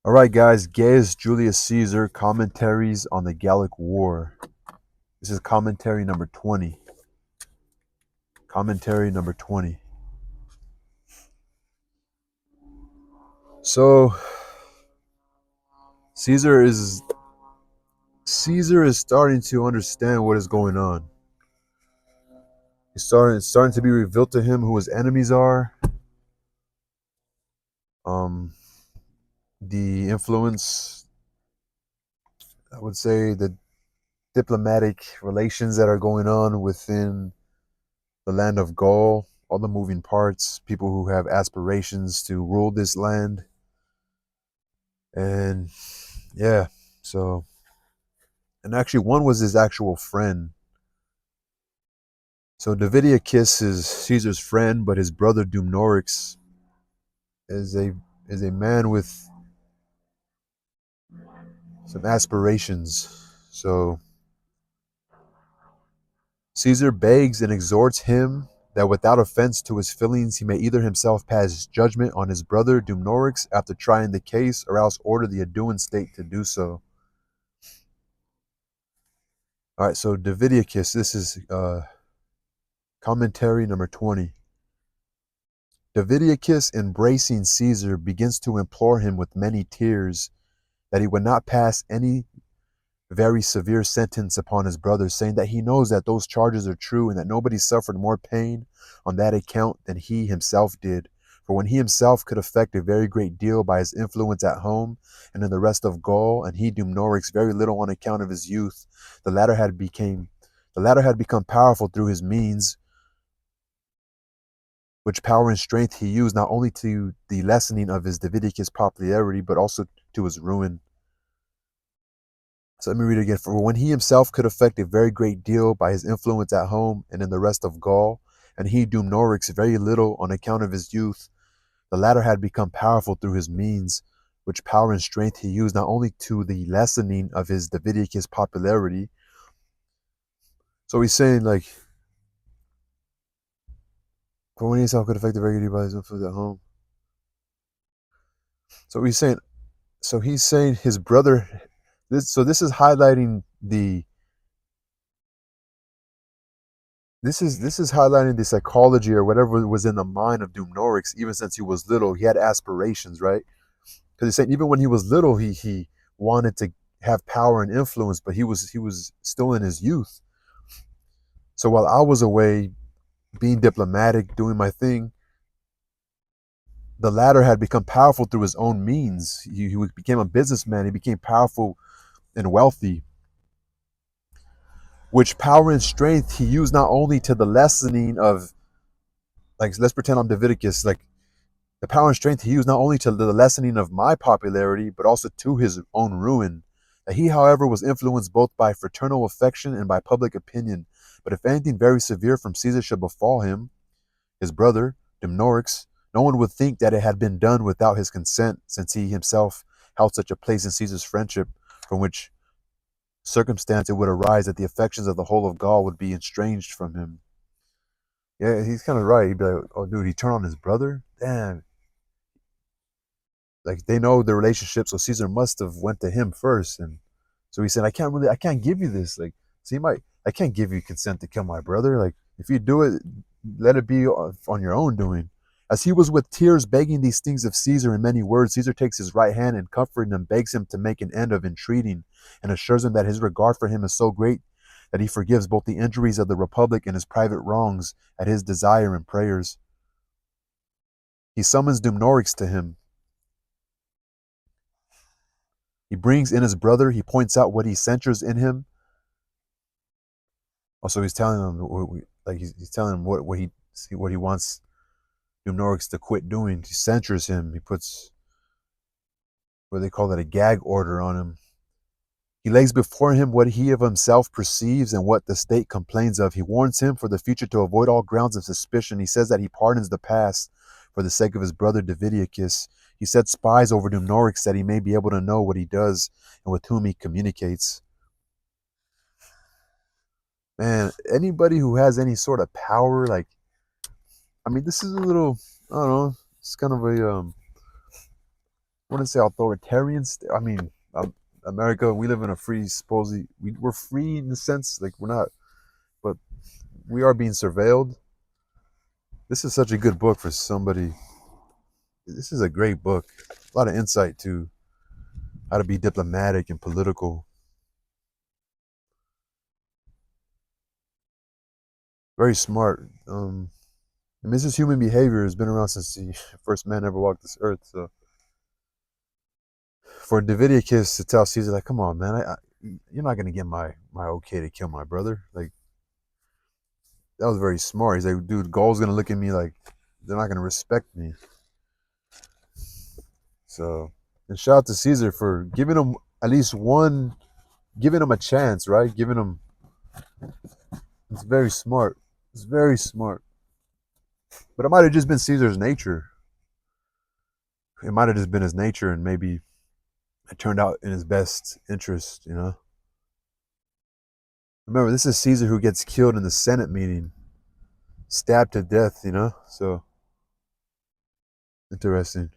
All right, guys. Gaius Julius Caesar commentaries on the Gallic War. This is commentary number 20. Commentary number 20. So Caesar is Caesar is starting to understand what is going on. It's starting to be revealed to him who his enemies are. Um, the influence, I would say, the diplomatic relations that are going on within the land of Gaul, all the moving parts, people who have aspirations to rule this land. And yeah, so, and actually, one was his actual friend. So, Davidiacus is Caesar's friend, but his brother Dumnorix is a man with some aspirations. So, Caesar begs and exhorts him that without offense to his feelings, he may either himself pass judgment on his brother Dumnorix after trying the case, or else order the Aeduan state to do so. All right, so Davidiacus, this is commentary number 20. Davidiacus, embracing Caesar, begins to implore him with many tears that he would not pass any very severe sentence upon his brother, saying that he knows that those charges are true and that nobody suffered more pain on that account than he himself did. For when he himself could effect a very great deal by his influence at home and in the rest of Gaul, and he Dumnorix very little on account of his youth, the latter had become powerful through his means, which power and strength he used not only to the lessening of his Davidicus popularity, but also to his ruin. So let me read it again. For when he himself could effect a very great deal by his influence at home and in the rest of Gaul, and he Dumnorix very little on account of his youth, the latter had become powerful through his means, which power and strength he used not only to the lessening of his Davidicus popularity. So he's saying, like, for when he himself could effect a very great deal by his influence at home. So he's saying his brother. This is highlighting the psychology or whatever was in the mind of Dumnorix. Even since he was little, he had aspirations, right? Because he's saying even when he was little, he wanted to have power and influence, but he was still in his youth. So while I was away being diplomatic, doing my thing, the latter had become powerful through his own means. He became a businessman. He became powerful and wealthy, which power and strength he used not only to the lessening of, like, let's pretend I'm Davidicus, like, the power and strength he used not only to the lessening of my popularity, but also to his own ruin. That he, however, was influenced both by fraternal affection and by public opinion. But if anything very severe from Caesar should befall him, his brother, Dumnorix, no one would think that it had been done without his consent, since he himself held such a place in Caesar's friendship, from which circumstance it would arise that the affections of the whole of Gaul would be estranged from him. Yeah, he's kind of right. He'd be like, "Oh, dude, he turned on his brother. Damn, like they know the relationship, so Caesar must have went to him first." And so he said, I can't give you this. Like, so I can't give you consent to kill my brother. Like, if you do it, let it be on your own doing." As he was with tears begging these things of Caesar in many words, Caesar takes his right hand and comforting him begs him to make an end of entreating, and assures him that his regard for him is so great that he forgives both the injuries of the republic and his private wrongs at his desire and prayers. He summons Dumnorix to him. He brings in his brother. He points out what he censures in him. Also, he's telling him, like, he's telling him what he wants Dumnorix to quit doing. He censures him. He puts what they call it, a gag order on him. He lays before him what he of himself perceives and what the state complains of. He warns him for the future to avoid all grounds of suspicion. He says that he pardons the past for the sake of his brother Davidiacus. He sets spies over Dumnorix that he may be able to know what he does and with whom he communicates. Man, anybody who has any sort of power, like, I mean, this is a little, I don't know, it's kind of a wouldn't say authoritarian. I mean, America, we live in a free, supposedly, we're free in the sense, like we're not, but we are being surveilled. This is such a good book for somebody. This is a great book. A lot of insight to how to be diplomatic and political. Very smart. I mean, this is human behavior has been around since the first man ever walked this earth. So for Davidicus to tell Caesar, like, come on, man, you're not gonna get my okay to kill my brother. Like, that was very smart. He's like, dude, Gaul's gonna look at me like they're not gonna respect me. So, and shout out to Caesar for giving him at least one, giving him a chance, right? Giving him. It's very smart. It's very smart. But it might have just been Caesar's nature. It might have just been his nature, and maybe it turned out in his best interest. Remember, this is Caesar who gets killed in the Senate meeting, stabbed to death. So interesting.